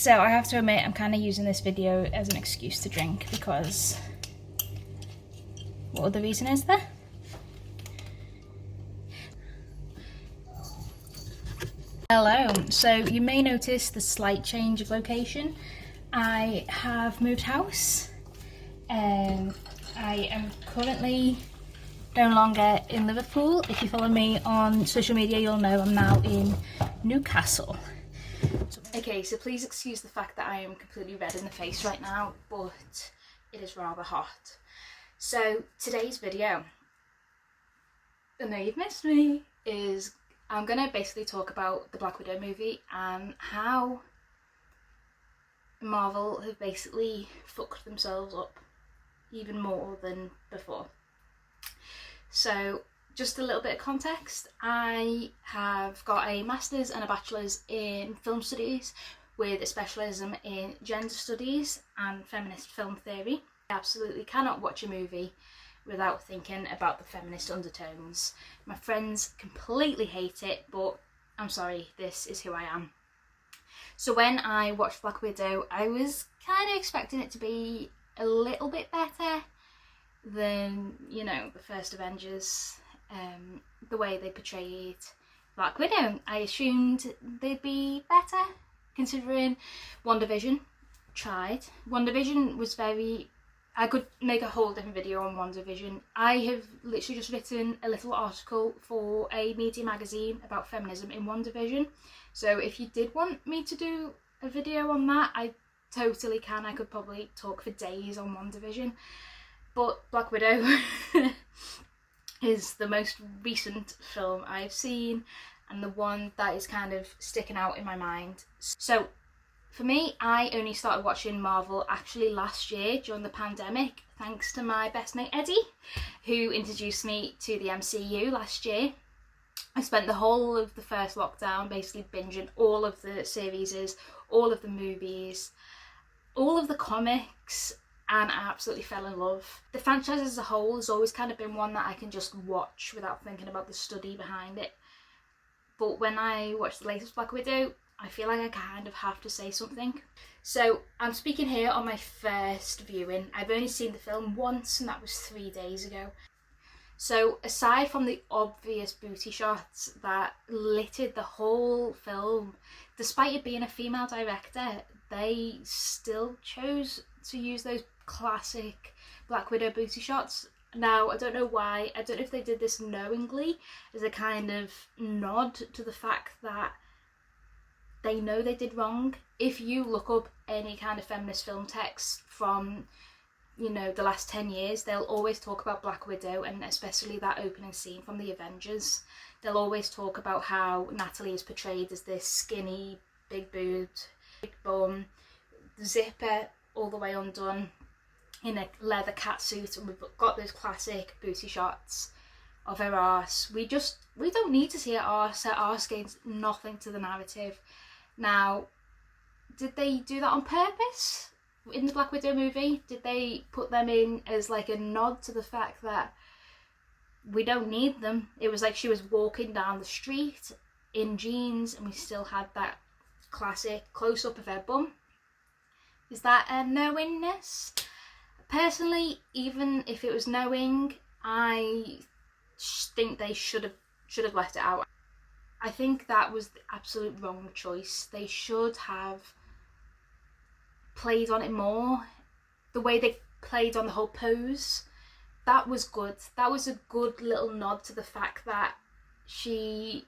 So I have to admit, I'm kind of using this video as an excuse to drink because what other reason is there? Hello, so you may notice the slight change of location. I have moved house. I am currently no longer in Liverpool. If you follow me on social media, you'll know I'm now in Newcastle. Okay, so please excuse the fact that I am completely red in the face right now, but it is rather hot. So today's video, I know you've missed me, is I'm going to basically talk about the Black Widow movie and how Marvel have basically fucked themselves up even more than before. So just a little bit of context, I have got a master's and a bachelor's in film studies with a specialism in gender studies and feminist film theory. I absolutely cannot watch a movie without thinking about the feminist undertones. My friends completely hate it, but I'm sorry, this is who I am. So when I watched Black Widow, I was kind of expecting it to be a little bit better than, you know, the first Avengers, the way they portrayed Black Widow. I assumed they'd be better, considering WandaVision tried. WandaVision was I could make a whole different video on WandaVision. I have literally just written a little article for a media magazine about feminism in WandaVision. So if you did want me to do a video on that, I totally can. I could probably talk for days on WandaVision. But Black Widow is the most recent film I've seen and the one that is kind of sticking out in my mind. So for me, I only started watching Marvel actually last year during the pandemic, thanks to my best mate Eddie, who introduced me to the MCU last year. I spent the whole of the first lockdown basically binging all of the series, all of the movies, all of the comics, and I absolutely fell in love. The franchise as a whole has always kind of been one that I can just watch without thinking about the study behind it. But when I watched the latest Black Widow, I feel like I kind of have to say something. So I'm speaking here on my first viewing. I've only seen the film once, and that was 3 days ago. So aside from the obvious booty shots that littered the whole film, despite it being a female director, they still chose to use those classic Black Widow booty shots. Now, I don't know why. I don't know if they did this knowingly as a kind of nod to the fact that they know they did wrong. If you look up any kind of feminist film text from, you know, the last 10 years, they'll always talk about Black Widow, and especially that opening scene from the Avengers. They'll always talk about how Natalie is portrayed as this skinny, big boobed, big bum, zipper all the way undone, in a leather catsuit, and we've got those classic booty shots of her arse. We don't need to see her arse. Her arse gains nothing to the narrative. Now, did they do that on purpose in the Black Widow movie? Did they put them in as like a nod to the fact that we don't need them? It was like she was walking down the street in jeans and we still had that classic close-up of her bum. Is that a knowingness? Personally, even if it was knowing, I think they should have left it out. I think that was the absolute wrong choice. They should have played on it more. The way they played on the whole pose, that was good. That was a good little nod to the fact that she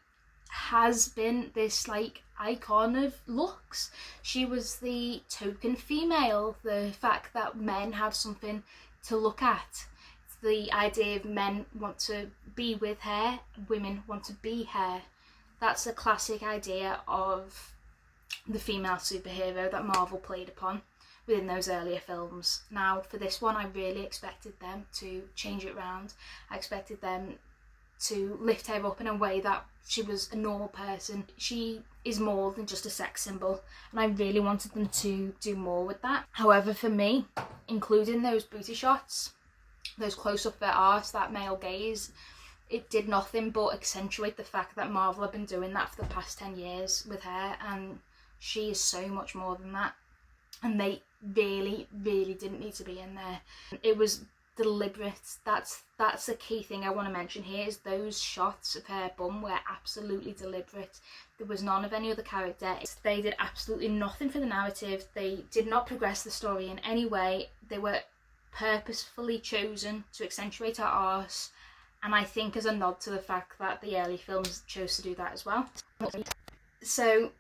has been this like icon of looks. She was the token female, the fact that men have something to look at. It's the idea of men want to be with her, women want to be her. That's a classic idea of the female superhero that Marvel played upon within those earlier films. Now, for this one, I really expected them to change it around. I expected them to lift her up in a way that she was a normal person. She is more than just a sex symbol, and I really wanted them to do more with that. However, for me, including those booty shots, those close-up of her arse, that male gaze, it did nothing but accentuate the fact that Marvel have been doing that for the past 10 years with her, and She is so much more than that, and they really didn't need to be in there. It was deliberate. That's the key thing I want to mention here, is those shots of her bum were absolutely deliberate. There was none of any other character. They did absolutely nothing for the narrative. They did not progress the story in any way. They were purposefully chosen to accentuate her arse, and I think as a nod to the fact that the early films chose to do that as well. So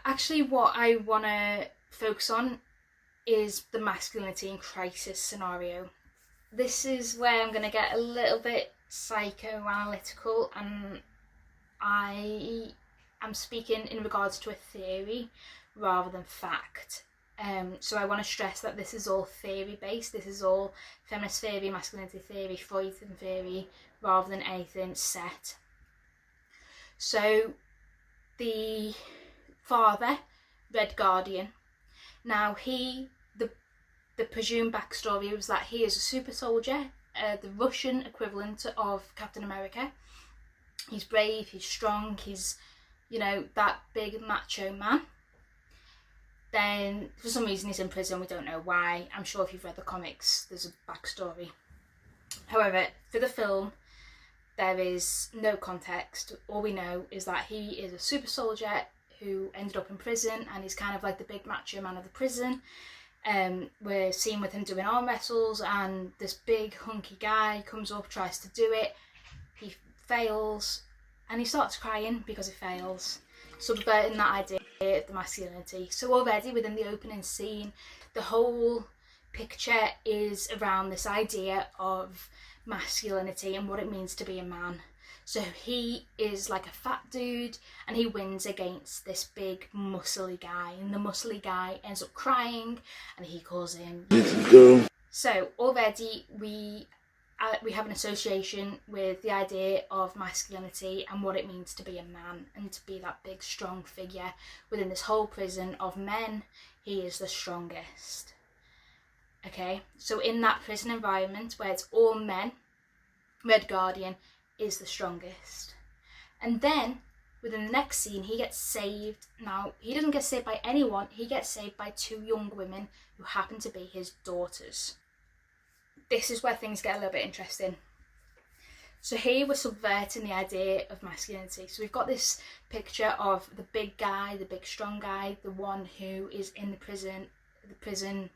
actually what I want to focus on is the masculinity in crisis scenario. This is where I'm going to get a little bit psychoanalytical, and I am speaking in regards to a theory rather than fact. So I want to stress that this is all theory based. This is all feminist theory, masculinity theory, Freudian theory, rather than anything set. So the father, Red Guardian, now the presumed backstory was that he is a super soldier, the Russian equivalent of Captain America. He's brave, he's strong, he's, you know, that big macho man. Then for some reason he's in prison, we don't know why. I'm sure if you've read the comics there's a backstory. However, for the film there is no context. All we know is that he is a super soldier who ended up in prison, and he's kind of like the big macho man of the prison. We're seen with him doing arm wrestles, and this big hunky guy comes up, tries to do it, he fails, and he starts crying because he fails, subverting that idea of the masculinity. So already within the opening scene, the whole picture is around this idea of masculinity and what it means to be a man. So he is like a fat dude, and he wins against this big muscly guy, and the muscly guy ends up crying, and he calls him girl. So already we have an association with the idea of masculinity and what it means to be a man and to be that big strong figure within this whole prison of men. He is the strongest. Okay, so in that prison environment where it's all men, Red Guardian is the strongest. And then within the next scene he gets saved. Now he doesn't get saved by anyone, he gets saved by two young women who happen to be his daughters. This is where things get a little bit interesting. So here we're subverting the idea of masculinity. So we've got this picture of the big guy, the big strong guy, the one who is in the prison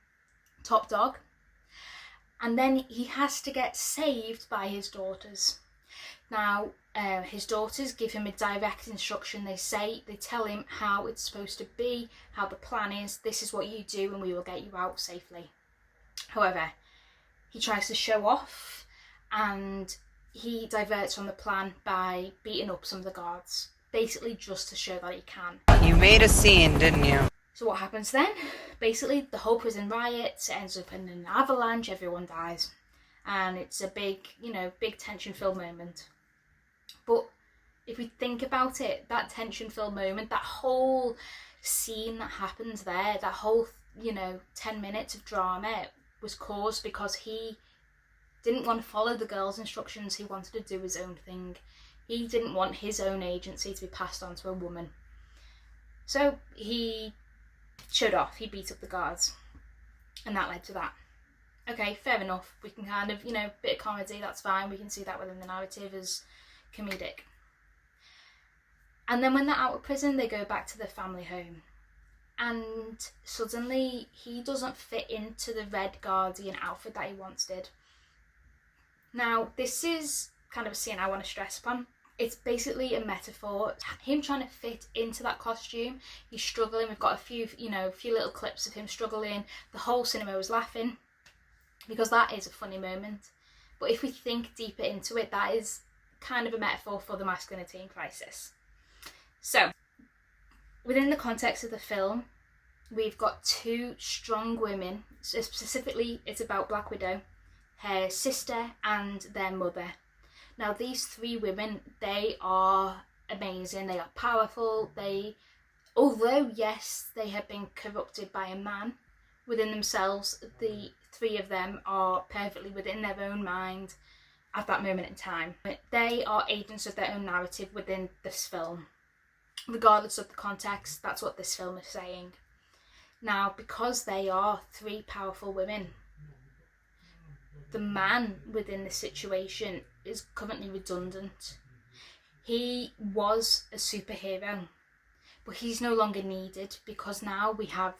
top dog, and then he has to get saved by his daughters. Now his daughters give him a direct instruction. They tell him how it's supposed to be, how the plan is. This is what you do and we will get you out safely. However, he tries to show off, and he diverts from the plan by beating up some of the guards, basically just to show that he can. You made a scene, didn't you? So what happens then? Basically the whole prison riots, it ends up in an avalanche, everyone dies, and it's a big, big tension filled moment. But if we think about it, that tension filled moment, that whole scene that happens there, that whole 10 minutes of drama was caused because he didn't want to follow the girl's instructions. He wanted to do his own thing. He didn't want his own agency to be passed on to a woman. So he showed off, he beat up the guards, and that led to that. Okay, fair enough. We can kind of, bit of comedy, that's fine. We can see that within the narrative as comedic. And then when they're out of prison, they go back to their family home. And suddenly he doesn't fit into the Red Guardian outfit that he once did. Now, this is kind of a scene I want to stress upon. It's basically a metaphor. Him trying to fit into that costume. He's struggling. We've got a few little clips of him struggling. The whole cinema was laughing because that is a funny moment. But if we think deeper into it, that is kind of a metaphor for the masculinity in crisis. So, within the context of the film, we've got two strong women. So specifically, it's about Black Widow, her sister, and their mother. Now, these three women, they are amazing. They are powerful. Although, yes, they have been corrupted by a man, within themselves, the three of them are perfectly within their own mind at that moment in time. They are agents of their own narrative within this film. regardless of the context, that's what this film is saying. Now, because they are three powerful women, the man within the situation is currently redundant. He was a superhero, but he's no longer needed because now we have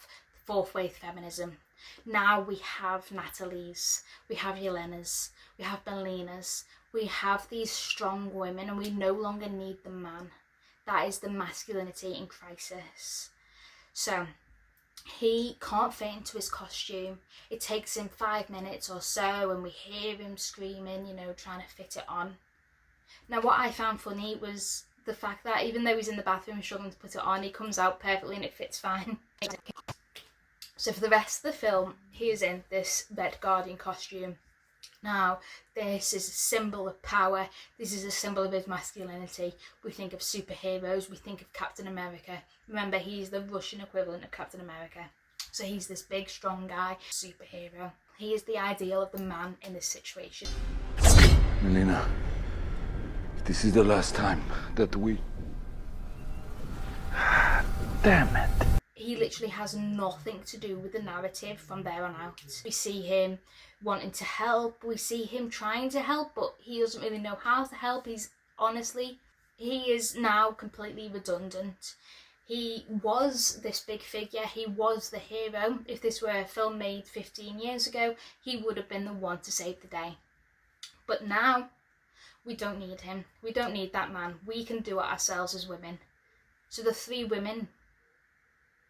fourth wave feminism. Now we have Natalie's, we have Yelena's, we have Belina's, we have these strong women, and we no longer need the man. That is the masculinity in crisis. So he can't fit into his costume. It takes him 5 minutes or so, and we hear him screaming, trying to fit it on. Now, what I found funny was the fact that even though he's in the bathroom struggling to put it on, he comes out perfectly and it fits fine. So for the rest of the film, he is in this Red Guardian costume. Now, this is a symbol of power. This is a symbol of his masculinity. We think of superheroes. We think of Captain America. Remember, he's the Russian equivalent of Captain America. So he's this big, strong guy, superhero. He is the ideal of the man in this situation. Melina, this is the last time that we... Damn it. He literally has nothing to do with the narrative from there on out. We see him wanting to help, we see him trying to help, but he doesn't really know how to help. He is now completely redundant. He was this big figure, he was the hero. If this were a film made 15 years ago, he would have been the one to save the day. But now, we don't need him. We don't need that man. We can do it ourselves as women. So the three women,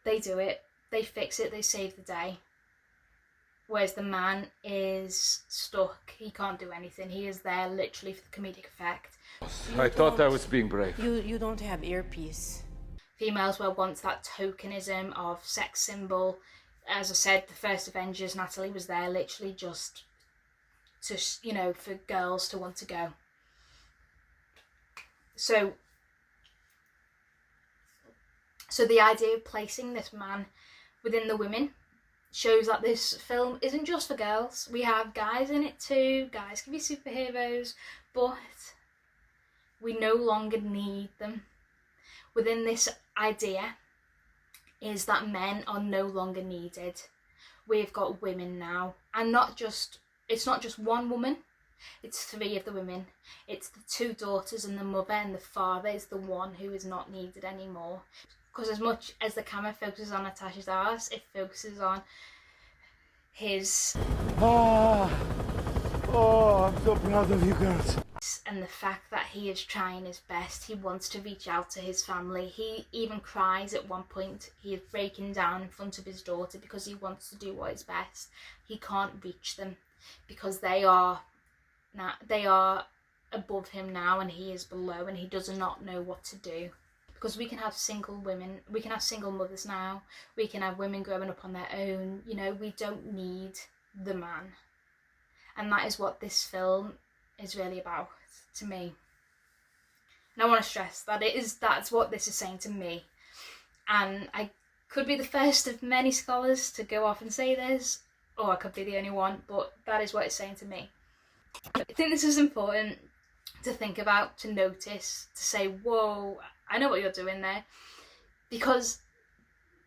they do it, they fix it, they save the day. Whereas the man is stuck, he can't do anything. He is there literally for the comedic effect. I thought I was being brave. You don't have earpiece. Females were once that tokenism of sex symbol. As I said, the first Avengers, Natalie was there literally just to, for girls to want to go. So the idea of placing this man within the women shows that this film isn't just for girls. We have guys in it too. Guys can be superheroes, but we no longer need them. Within this idea is that men are no longer needed. We've got women now, and it's not just one woman. It's three of the women. It's the two daughters and the mother, and the father is the one who is not needed anymore. Because as much as the camera focuses on Natasha's arse, it focuses on his... I'm so proud of you girls. And the fact that he is trying his best. He wants to reach out to his family. He even cries at one point. He is breaking down in front of his daughter because he wants to do what is best. He can't reach them because they are above him now and he is below, and he does not know what to do. Because we can have single women, we can have single mothers now, we can have women growing up on their own, we don't need the man. And that is what this film is really about to me. And I want to stress that that's what this is saying to me. And I could be the first of many scholars to go off and say this, or I could be the only one, but that is what it's saying to me. I think this is important to think about, to notice, to say, whoa, I know what you're doing there. Because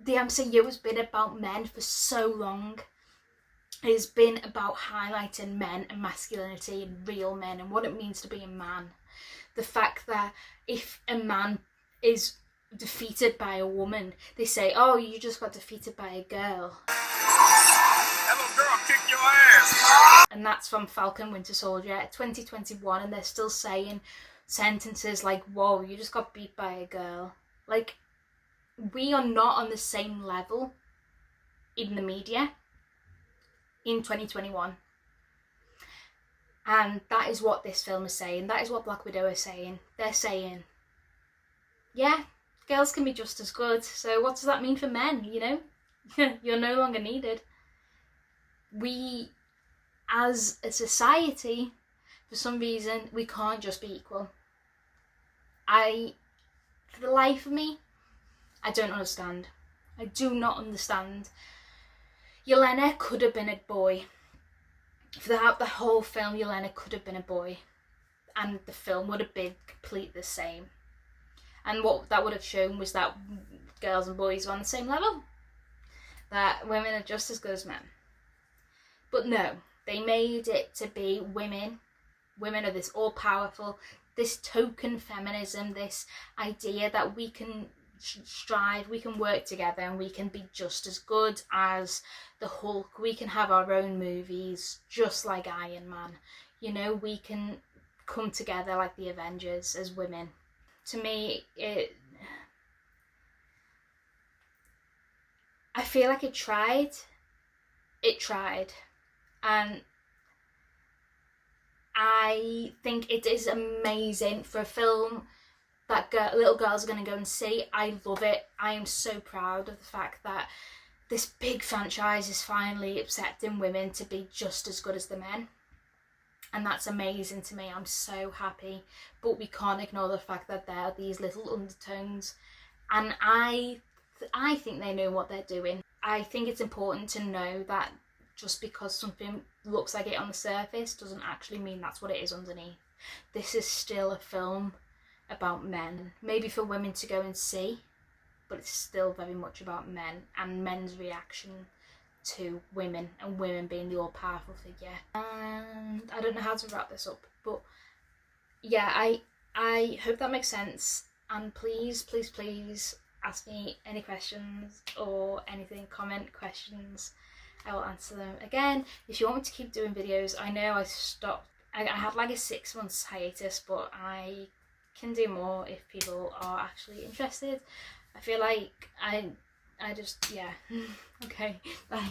the MCU has been about men for so long. It has been about highlighting men and masculinity and real men and what it means to be a man. The fact that if a man is defeated by a woman, they say, oh, you just got defeated by a girl. Hello, girl, kick your ass. And that's from Falcon Winter Soldier 2021, and they're still saying sentences like, whoa, you just got beat by a girl. Like, we are not on the same level in the media in 2021. And that is what this film is saying. That is what Black Widow is saying. They're saying, yeah, girls can be just as good. So what does that mean for men, You're no longer needed. We, as a society, for some reason, we can't just be equal. For the life of me, I don't understand. I do not understand. Yelena could have been a boy. Throughout the whole film, Yelena could have been a boy. And the film would have been completely the same. And what that would have shown was that girls and boys were on the same level, that women are just as good as men. But no, they made it to be women are this all-powerful, this token feminism, this idea that we can strive, we can work together, and we can be just as good as the Hulk. We can have our own movies just like Iron Man. You know, we can come together like the Avengers as women. To me, I feel like it tried, and I think it is amazing for a film that little girls are going to go and see. I love it. I am so proud of the fact that this big franchise is finally accepting women to be just as good as the men. And that's amazing to me. I'm so happy. But we can't ignore the fact that there are these little undertones. And I think they know what they're doing. I think it's important to know that just because something looks like it on the surface doesn't actually mean that's what it is underneath. This is still a film about men, maybe for women to go and see, but it's still very much about men and men's reaction to women, and women being the all-powerful figure. And I don't know how to wrap this up, but yeah, I hope that makes sense. And please ask me any questions or anything, comment questions. I will answer them again. If you want me to keep doing videos, I know I stopped. I had like a 6 months hiatus, but I can do more if people are actually interested. I feel like I just, yeah. Okay, bye.